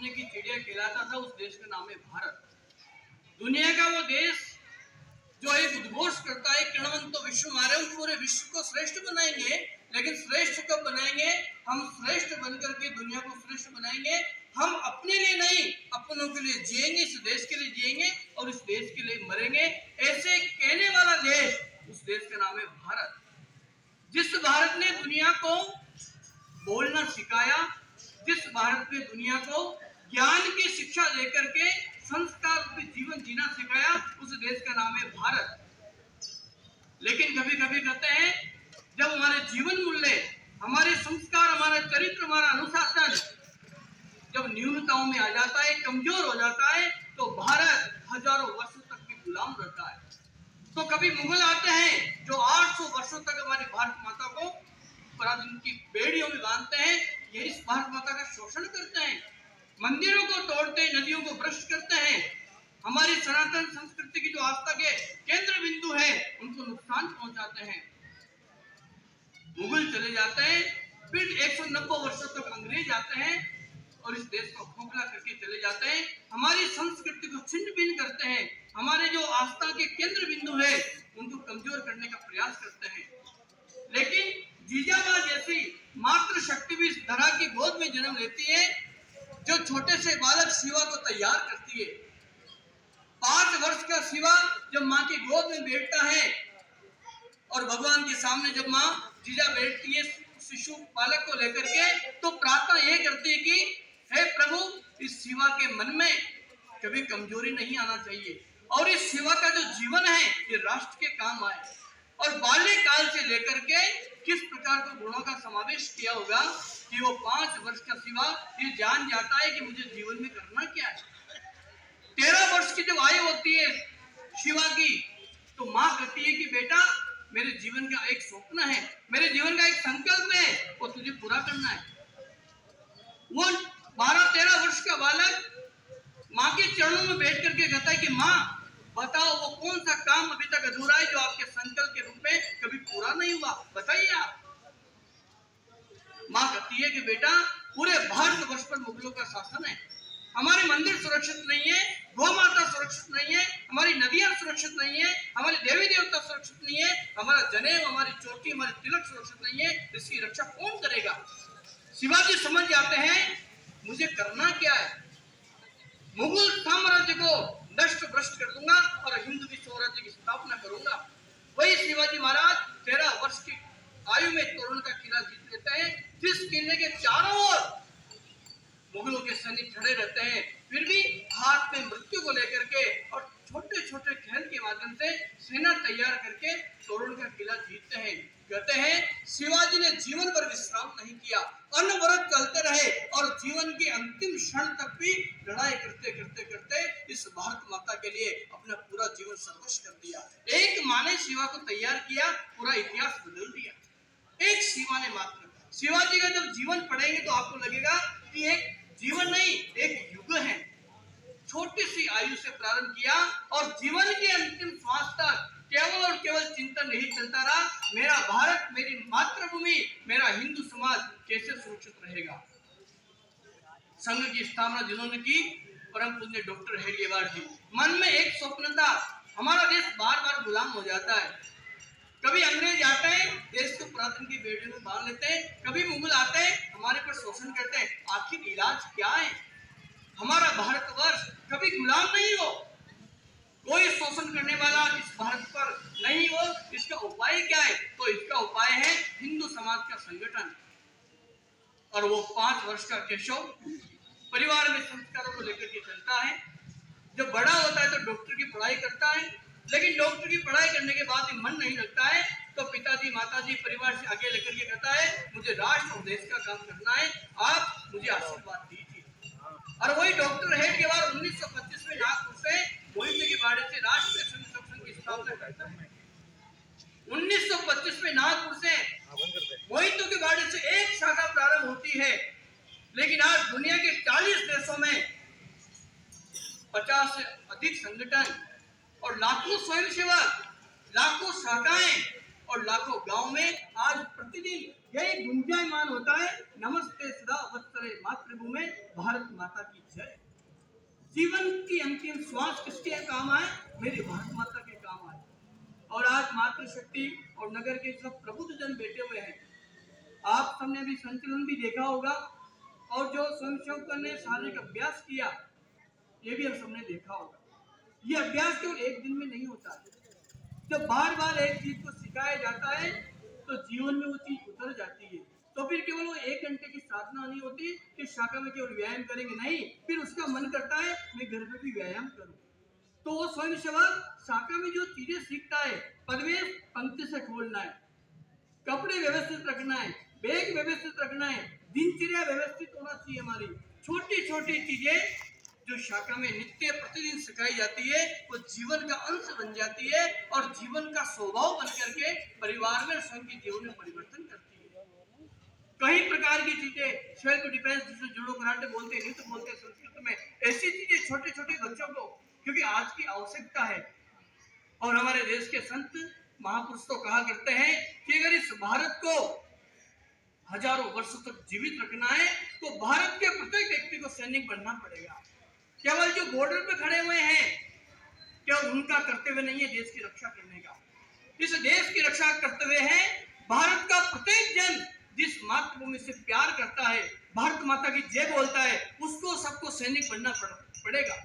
सोने की चिड़िया कहलाता था, उस देश का नाम है भारत। दुनिया का वो देश जो एक उद्घोष करता है किणवंतो विश्व मारे, हम पूरे विश्व को श्रेष्ठ बनाएंगे। लेकिन श्रेष्ठ कब बनाएंगे? हम श्रेष्ठ बनकर के दुनिया को श्रेष्ठ बनाएंगे। हम अपने लिए नहीं, अपनों के लिए जिएंगे, इस देश के लिए जिएंगे और इस देश के लिए मरेंगे। ऐसे कहने वाला देश, उस देश का नाम है भारत। जिस भारत ने दुनिया को बोलना सिखाया, जिस भारत ने दुनिया को ज्ञान की शिक्षा देकर के संस्कार रूपी जीवन जीना सिखाया, उस देश का नाम है भारत। लेकिन कभी कभी कहते हैं जब हमारे जीवन मूल्य, हमारे संस्कार, हमारा चरित्र, हमारा अनुशासन जब न्यूनताओं में आ जाता है, कमजोर हो जाता है, तो भारत हजारों वर्षों तक भी गुलाम रहता है। तो कभी मुगल आते हैं जो 800 वर्षों तक हमारी भारत माता को पराधीन की बेड़ियों में बांधते हैं, ये इस भारत माता का शोषण करते हैं, मंदिरों को तोड़ते हैं, नदियों को भ्रष्ट करते हैं, हमारी सनातन संस्कृति की जो आस्था के केंद्र बिंदु है उनको नुकसान पहुंचाते हैं। मुगल चले जाते हैं, फिर 190 वर्षों तक अंग्रेज आते हैं और इस देश को खोखला करके चले जाते हैं, हमारी संस्कृति को छिन्न भिन्न करते हैं, हमारे जो आस्था के केंद्र बिंदु है उनको कमजोर करने का प्रयास करते हैं। लेकिन जीजाबा जैसी मातृ शक्ति भी इस धरा की गोद में जन्म लेती है, जो छोटे से बालक शिवा को तैयार करती है। 5 वर्ष का शिवा जब माँ की गोद में बैठता है और भगवान के सामने जब माँ जीजा बैठती है शिशु बालक को लेकर के, तो प्रार्थना यह करती है कि हे प्रभु, इस शिवा के मन में कभी कमजोरी नहीं आना चाहिए और इस शिवा का जो जीवन है ये राष्ट्र के काम आए। और बाल्यकाल से लेकर के किस प्रकार के गुणों का समावेश किया होगा कि वो 5 वर्ष का शिवा ये जान जाता है कि मुझे जीवन में करना क्या है। 13 वर्ष की जब आयु होती है शिवा की, तो माँ कहती है कि बेटा, मेरे जीवन का एक स्वप्न है, मेरे जीवन का एक संकल्प है, वो तुझे पूरा करना है। वो 12-13 वर्ष का बालक माँ के चरणों में बैठ करके कहता है कि माँ बताओ, वो कौन सा काम अभी तक अधूरा है जो आपके संकल्प के रूप में कभी पूरा नहीं हुआ, बताइए आप। माँ कहती है कि बेटा, पूरे भारतवर्ष पर मुगलों का शासन है, हमारे मंदिर सुरक्षित नहीं है, गौ माता सुरक्षित नहीं है, हमारी नदियां सुरक्षित नहीं है, हमारे देवी देवता सुरक्षित नहीं है, हमारा जनेऊ, हमारी चोटी, हमारी तिलक सुरक्षित नहीं है, इसकी रक्षा कौन करेगा? शिवाजी समझ जाते हैं मुझे करना क्या है, मुगल साम्राज्य को नष्ट भ्रष्ट कर दूंगा और हिंदू स्वराज्य की स्थापना करूंगा। वही शिवाजी महाराज 13 वर्ष की आयु में तोरण का किला जीत लेते हैं, जिस किले के चारों ओर मुगलों के सैनिक खड़े रहते हैं, फिर भी हाथ में मृत्यु को लेकर के और छोटे छोटे खेल के माध्यम से सेना तैयार करके तोरण का किला जीतते हैं। कहते हैं शिवाजी ने जीवन भर विश्राम नहीं किया, अनवरत चलते रहे और जीवन के अंतिम क्षण तक भी लड़ाई करते करते करते इस भारत माता के लिए अपना पूरा जीवन सर्वस्व कर दिया। एक माँ ने शिवा को तैयार किया, पूरा इतिहास बदल दिया। एक शिवा ने मात्र। शिवाजी का जब जीवन पढ़ेंगे तो आपको लगेगा कि एक जीवन नहीं, एक युग है। छोटी सी आयु से प्रारंभ किया और जीवन के अंतिम श्वास तक केवल और केवल चिंतन यही चलता रहा, मेरा भारत, मेरी मातृभूमि, मेरा हिंदू समाज कैसे सुरक्षित रहेगा। संघ की स्थापना जिन्होंने की, परम पूज्य डॉक्टर हेडगेवार जी, मन में एक स्वप्न था, हमारा देश बार बार गुलाम हो जाता है। कभी अंग्रेज आते हैं, देश को पराधीन की बेड़ियों में बांध लेते हैं, कभी मुगल आते हैं, हमारे पर शोषण करते हैं। आखिर इलाज क्या है? हमारा भारतवर्ष कभी गुलाम नहीं हो, कोई शोषण करने वाला इस भारत पर नहीं हो। इसका उपाय क्या है? तो इसका उपाय है हिंदू समाज का संगठन। और वो 5 वर्ष का केशव परिवार में संस्कारों को लेकर के चलता है। जब बड़ा होता है तो डॉक्टर की पढ़ाई करता है, लेकिन डॉक्टर की पढ़ाई करने के बाद भी मन नहीं लगता है, तो पिताजी माताजी परिवार से आगे लेकर के कहता है मुझे राष्ट्र और देश का काम करना है, आप मुझे आशीर्वाद दीजिए। और वही डॉक्टर हेडगेवार 1925 में नागपुर से मोहितो के बाड़े से राष्ट्रीय संगठन की स्थापना करता है। 1925 में नागपुर से मोहितो के बाड़े से एक शाखा प्रारंभ होती है, लेकिन आज दुनिया के 40 देशों में 50 से अधिक संगठन और लाखों स्वयंसेवक, लाखों शाखाएं और लाखों गांव में आज प्रतिदिन यही गुंजायमान होता है, नमस्ते सदा वत्सले मातृभूमि भारत। भारत माता की जय। जीवन की अंतिम श्वास किसके काम आए? मेरी भारत माता के काम आए। और आज मातृशक्ति और नगर के सब प्रबुद्ध जन बैठे हुए हैं। आप सबने भी संचलन भी देखा होगा, और जो स्वयंसेवकों ने शारीरिक अभ्यास किया, ये भी हम सबने देखा होगा। ये अभ्यास केवल एक दिन में नहीं होता है। जब बार बार एक चीज को सिखाया जाता है तो जीवन में वो चीज उतर जाती है। तो फिर केवल वो 1 घंटे की साधना नहीं होती कि शाखा में केवल व्यायाम करेंगे, नहीं, फिर उसका मन करता है मैं घर में भी व्यायाम करूं। तो वो स्वयं सेवक शाखा में जो चीजें सीखता है, पदवेश पंक्ति से खोलना है, कपड़े व्यवस्थित रखना है, बैग व्यवस्थित रखना है, दिनचर्या व्यवस्थित होना चाहिए। हमारी छोटी छोटी चीजें जो शाखा में नित्य प्रतिदिन सिखाई जाती है, वो जीवन का अंश बन जाती है और जीवन का स्वभाव बन करके परिवार में स्वयं के जीवन में परिवर्तन करती है। कई प्रकार की चीजें, सेल्फ डिफेंस जिसे जुडो कराटे बोलते हैं, नृत्य बोलते हैं संस्कृत में, ऐसी चीजें छोटे छोटे बच्चों को, क्योंकि आज की आवश्यकता है। और हमारे देश के संत महापुरुष तो कहा करते हैं कि अगर इस भारत को हजारों वर्षों तक जीवित रखना है तो भारत के प्रत्येक व्यक्ति को सैनिक बनना पड़ेगा। केवल जो बॉर्डर पे खड़े हुए हैं, क्या उनका कर्तव्य नहीं है देश की रक्षा करने का? इस देश की रक्षा करते हुए है भारत का प्रत्येक जन जिस मातृभूमि से प्यार करता है, भारत माता की जय बोलता है, उसको सबको सैनिक बनना पड़ेगा।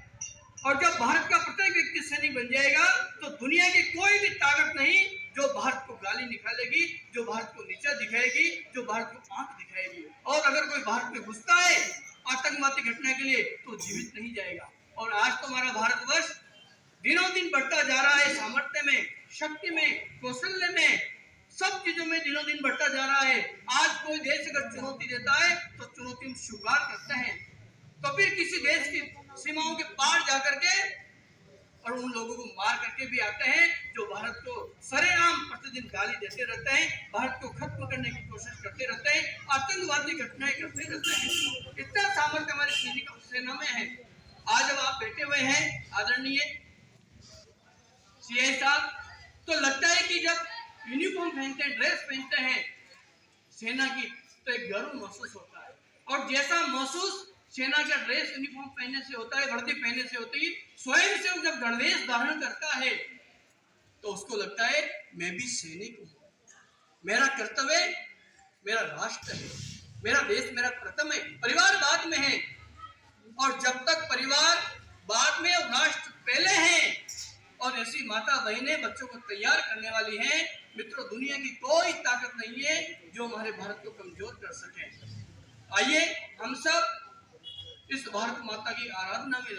और जब भारत का प्रत्येक व्यक्ति सैनिक बन जाएगा तो दुनिया की कोई भी ताकत नहीं जो भारत को गाली निकालेगी, जो भारत को नीचा दिखाएगी, जो भारत को आंख दिखाएगी। और अगर कोई भारत में घुसता है आतंकवादी घटना के लिए तो जीवित नहीं जाएगा। और आज तो हमारा भारतवर्ष दिनों दिन बढ़ता जा रहा है, सामर्थ्य में, शक्ति में, कौशल्य में, सब चीजों में दिनों दिन बढ़ता जा रहा है। आज कोई देश अगर चुनौती देता है तो चुनौती में स्वीकार करते हैं। तो फिर किसी देश की सीमाओं के पार जाकर के और उन लोगों को मार करके भी आते हैं जो भारत को सरेआम प्रतिदिन गाली देते रहते हैं, भारत को खत्म करने की कोशिश करते रहते हैं, आतंकवादी घटनाएं करते रहते हैं। इतना सामर्थ्य हमारी सैनिक सेना में है। आज जब आप बैठे हुए हैं आदरणीय सीआई साहब, तो लगता है कि जब यूनिफॉर्म पहनते हैं, ड्रेस पहनते हैं सेना की, तो एक गर्व महसूस होता है। और जैसा महसूस सेना का ड्रेस यूनिफॉर्म पहनने से होता है, वर्दी पहनने से होती है, स्वयं से जब गणवेश धारण करता है तो उसको लगता है मैं भी सैनिक हूं, मेरा कर्तव्य, मेरा राष्ट्र है, मेरा देश मेरा प्रथम है, परिवार बाद में है। और जब तक परिवार बाद में और राष्ट्र पहले है, और ऐसी माता बहनें बच्चों को तैयार करने वाली हैं, मित्रों दुनिया की कोई ताकत नहीं है जो हमारे भारत को कमजोर कर सके। आइए हम सब इस भारत माता की आराधना में